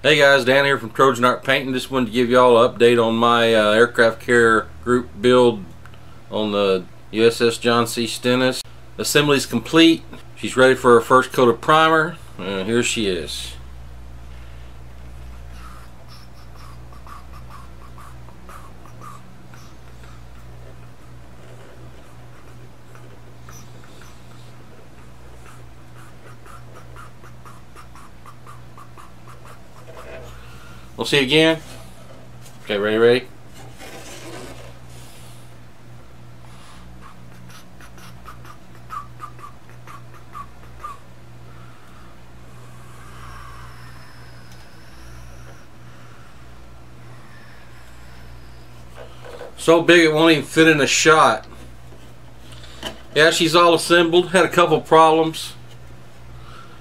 Hey guys, Dan here from Trojan Art Painting. Just wanted to give y'all an update on my aircraft carrier group build on the USS John C. Stennis. Assembly's complete. She's ready for her first coat of primer. Here she is. We'll see you again. Okay, ready? So big it won't even fit in a shot. Yeah, she's all assembled. Had a couple problems.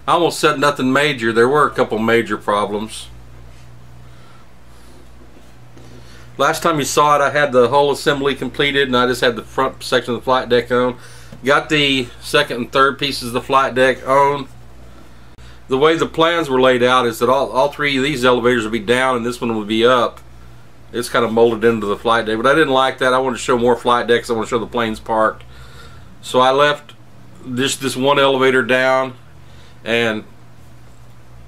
I almost said nothing major. There were a couple major problems. Last time you saw it, I had the whole assembly completed and I just had the front section of the flight deck on. Got the second and third pieces of the flight deck on. The way the plans were laid out is that all three of these elevators would be down and this one would be up. It's kind of molded into the flight deck, but I didn't like that. I wanted to show more flight decks. I want to show the planes parked. So I left this one elevator down and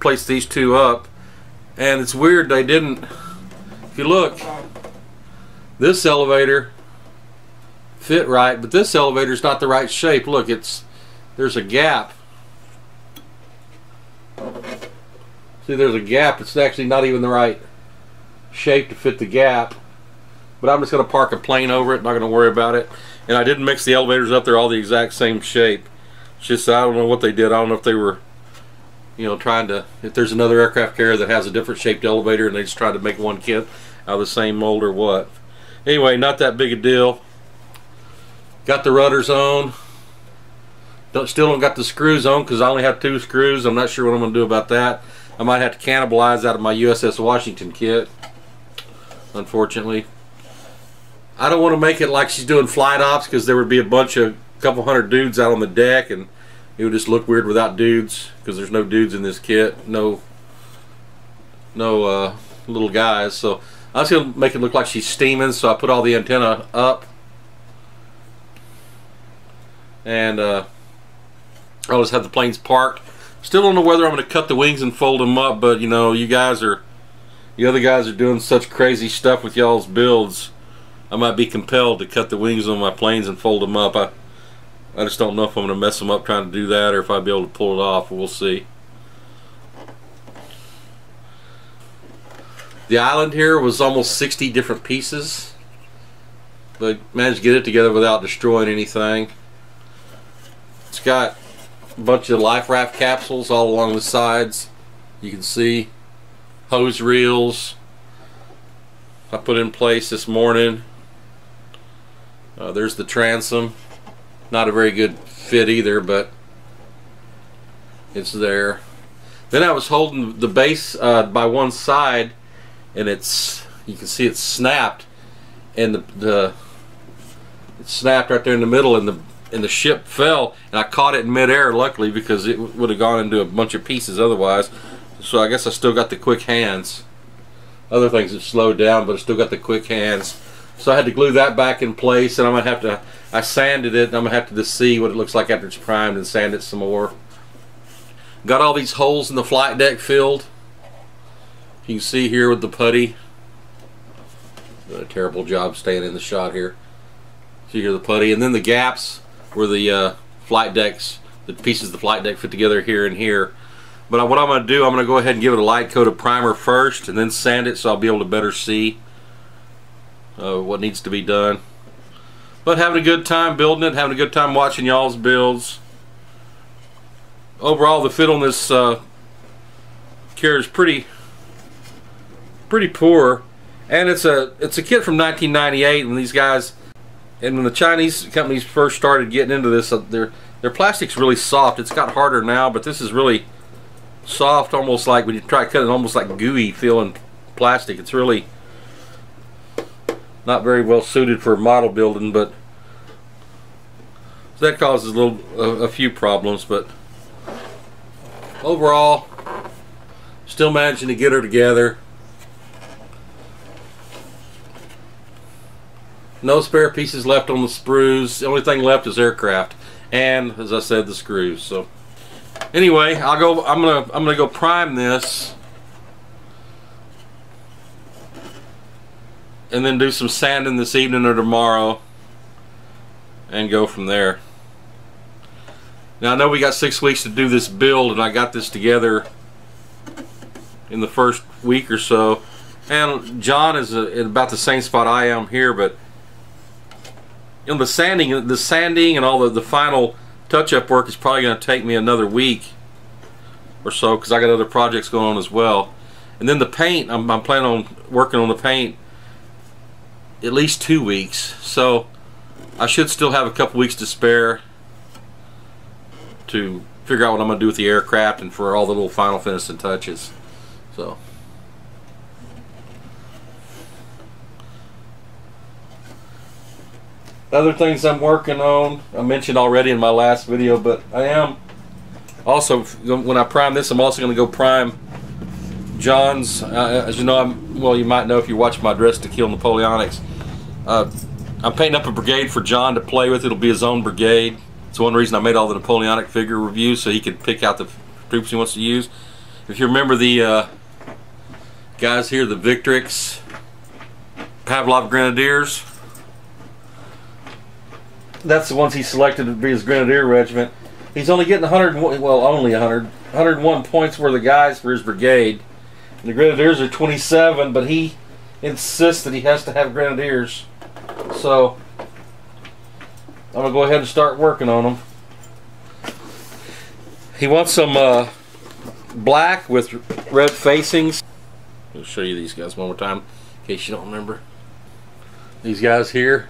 placed these two up. And it's weird they didn't, if you look, this elevator fit right, but this elevator is not the right shape. Look, there's a gap. See, there's a gap. It's actually not even the right shape to fit the gap. But I'm just going to park a plane over it. Not going to worry about it. And I didn't mix the elevators up. They're all the exact same shape. It's just I don't know what they did. I don't know if they were, trying to. If there's another aircraft carrier that has a different shaped elevator and they just tried to make one kit out of the same mold or what. Anyway, not that big a deal. Got the rudders on. Still don't got the screws on because I only have 2 screws. I'm not sure what I'm going to do about that. I might have to cannibalize out of my USS Washington kit, unfortunately. I don't want to make it like she's doing flight ops because there would be a couple hundred dudes out on the deck and it would just look weird without dudes because there's no dudes in this kit. No little guys. So I was going to make it look like she's steaming, so I put all the antenna up. And I'll just have the planes parked. Still don't know whether I'm going to cut the wings and fold them up, but the other guys are doing such crazy stuff with y'all's builds. I might be compelled to cut the wings on my planes and fold them up. I just don't know if I'm going to mess them up trying to do that or if I'll be able to pull it off. We'll see. The island here was almost 60 different pieces, but managed to get it together without destroying anything. It's got a bunch of life raft capsules all along the sides. You can see hose reels I put in place this morning. There's the transom. Not a very good fit either, but it's there. Then I was holding the base by one side, and you can see it's snapped, and it snapped right there in the middle, and the ship fell, and I caught it in midair, luckily, because it would have gone into a bunch of pieces otherwise. So I guess I still got the quick hands. Other things have slowed down, but I still got the quick hands. So I had to glue that back in place, and I sanded it, and I'm gonna have to just see what it looks like after it's primed and sand it some more. Got all these holes in the flight deck filled. You can see here with the putty. Did a terrible job staying in the shot here. See here the putty, and then the gaps where the flight decks, the pieces of the flight deck fit together here and here. But what I'm going to do, I'm going to go ahead and give it a light coat of primer first and then sand it so I'll be able to better see what needs to be done. But having a good time building it, having a good time watching y'all's builds. Overall, the fit on this carrier is pretty poor, and it's a kit from 1998 when these guys, and when the Chinese companies first started getting into this, their plastic's really soft. It's got harder now, but this is really soft, almost like when you try to cut it, almost like gooey feeling plastic. It's really not very well suited for model building, but so that causes a few problems. But overall, Still managing to get her together. No spare pieces left on the sprues. The only thing left is aircraft, and as I said, the screws. So anyway, I'm gonna go prime this, and then do some sanding this evening or tomorrow, and go from there. Now I know we got 6 weeks to do this build, and I got this together in the first week or so. And John is at about the same spot I am here, but you know, the sanding and all the final touch-up work is probably going to take me another week or so, because I got other projects going on as well. And then the paint, I'm planning on working on the paint at least 2 weeks, so I should still have a couple weeks to spare to figure out what I'm going to do with the aircraft and for all the little final finishing touches. So other things I'm working on, I mentioned already in my last video, but I am also, when I prime this, I'm also going to go prime John's, as you know, well, you might know if you watch my Dress to Kill Napoleonics. I'm painting up a brigade for John to play with. It'll be his own brigade. It's one reason I made all the Napoleonic figure reviews, so he could pick out the troops he wants to use. If you remember the guys here, the Victrix Pavlov Grenadiers, that's the ones he selected to be his Grenadier regiment. He's only getting 101, well, only 101 points worth of guys for his brigade. And the Grenadiers are 27, but he insists that he has to have Grenadiers. So I'm going to go ahead and start working on them. He wants some black with red facings. I'll show you these guys one more time in case you don't remember. These guys here.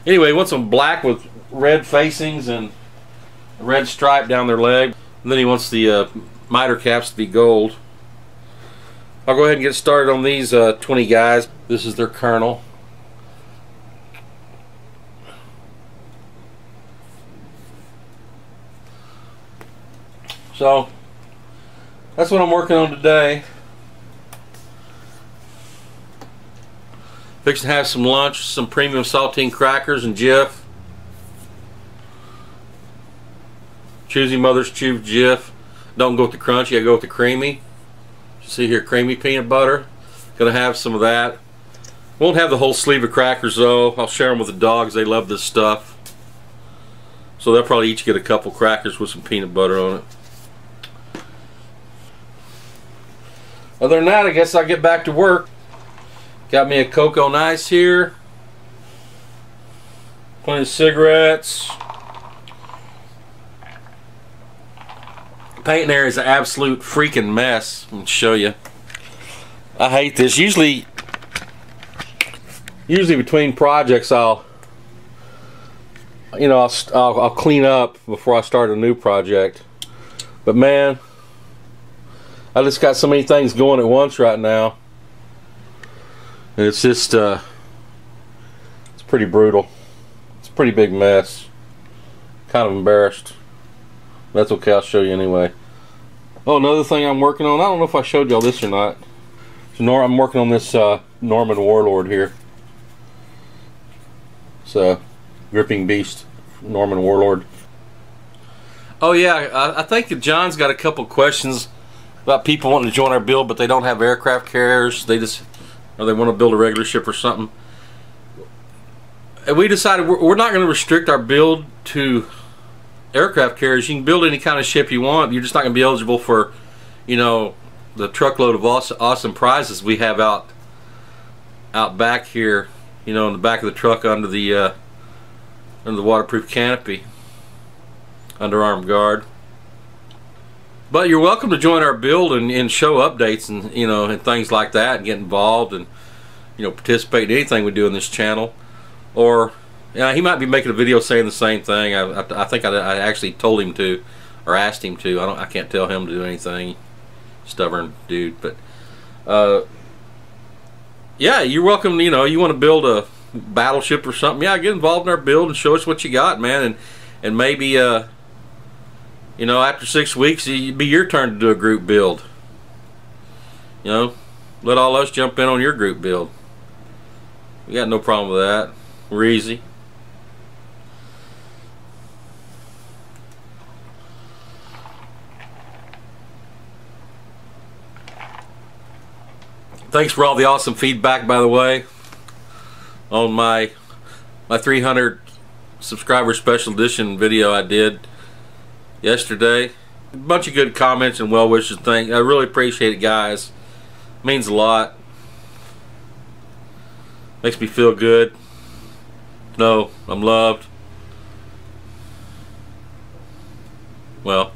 Anyway, he wants them black with red facings and a red stripe down their leg. And then he wants the miter caps to be gold. I'll go ahead and get started on these 20 guys. This is their colonel. So that's what I'm working on today. Fixing to have some lunch, some premium saltine crackers and Jif. Choosy Mother's Chew Jif. Don't go with the crunchy, I go with the creamy. You see here, creamy peanut butter. Gonna have some of that. Won't have the whole sleeve of crackers though. I'll share them with the dogs, they love this stuff. So they'll probably each get a couple crackers with some peanut butter on it. Other than that, I guess I'll get back to work. Got me a cocoa nice here. Plenty of cigarettes. Painting area is an absolute freaking mess. I'm gonna show you. I hate this. Usually between projects, I'll clean up before I start a new project. But man, I just got so many things going at once right now. And it's just, it's pretty brutal. It's a pretty big mess. Kind of embarrassed. That's okay, I'll show you anyway. Oh, another thing I'm working on, I don't know if I showed y'all this or not. So I'm working on this Norman Warlord here. It's a gripping beast, Norman Warlord. Oh yeah, I think that John's got a couple questions about people wanting to join our build, but they don't have aircraft carriers. Or they want to build a regular ship or something. And we decided we're not going to restrict our build to aircraft carriers. You can build any kind of ship you want. You're just not going to be eligible for, you know, the truckload of awesome prizes we have out back here. You know, in the back of the truck under the waterproof canopy, under armed guard. But you're welcome to join our build and show updates and and things like that, and get involved and participate in anything we do in this channel. Or he might be making a video saying the same thing. I think I actually told him to, or asked him to. I can't tell him to do anything. Stubborn dude. But yeah, you're welcome. You want to build a battleship or something? Yeah, get involved in our build and show us what you got, man, and maybe You know, after 6 weeks, it'd be your turn to do a group build. You know, let all us jump in on your group build. We got no problem with that. We're easy. Thanks for all the awesome feedback, by the way, on my 300 subscriber special edition video I did yesterday. A bunch of good comments and well wishes. I really appreciate it, guys. It means a lot. Makes me feel good. No, I'm loved. Well,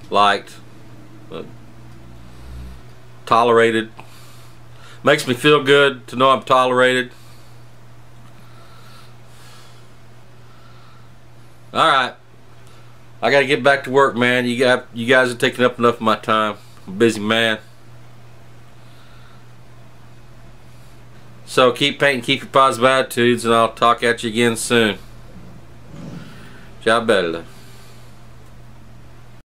liked, tolerated. Makes me feel good to know I'm tolerated. Alright, I gotta get back to work, man. You guys are taking up enough of my time. I'm a busy man. So keep painting, keep your positive attitudes, and I'll talk at you again soon. Ciao bella.